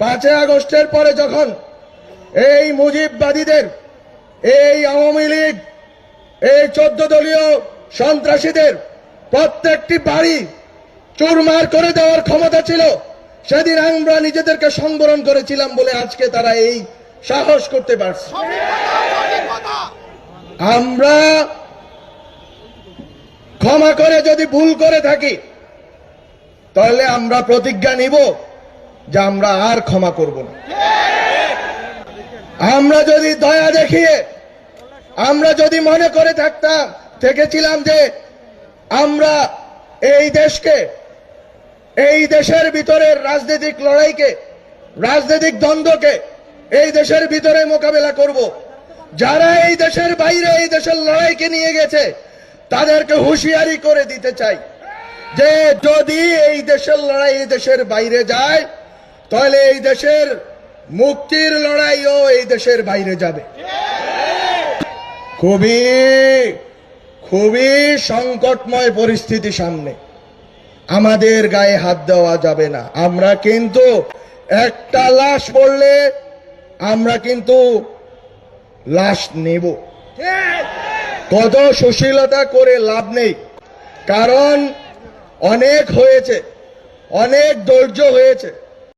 5 আগস্টের পরে যখন এই মুজিববাদীদের, এই আওয়ামী লীগ, এই 14 দলীয় সন্ত্রাসীদের প্রত্যেকটি বাড়ি চুরমার করে দেওয়ার ক্ষমতা ছিল, সেদিন আমরা নিজেদেরকে সংবরণ করেছিলাম বলে আজকে তারা এই সাহস করতে পারছে। আমরা ক্ষমা করে যদি ভুল করে থাকি তাহলে আমরা প্রতিজ্ঞা নিব যে আমরা আর ক্ষমা করব না। আমরা যদি দয়া দেখিয়ে, আমরা যদি মনে করে থেকেছিলাম যে আমরা এই দেশকে, এই দেশের ভিতরের রাজনৈতিক লড়াইকে, রাজনৈতিক দ্বন্দ্বকে এই দেশের ভিতরে মোকাবেলা করব, যারা এই দেশের বাইরে এই দেশের লড়াইকে নিয়ে গেছে তাদেরকে হুঁশিয়ারি করে দিতে চাই যে যদি এই দেশের লড়াই এই দেশের বাইরে যায় তাহলে এই দেশের মুক্তির লড়াইও এই দেশের বাইরে যাবে। খুবই খুবই সংকটময় পরিস্থিতি সামনে, আমাদের গায়ে হাত দেওয়া যাবে না। আমরা কিন্তু একটা লাশ পড়লে আমরা কিন্তু লাশ নেব, কত সুশীলতা করে লাভ নেই, কারণ অনেক হয়েছে, অনেক ধৈর্য হয়েছে।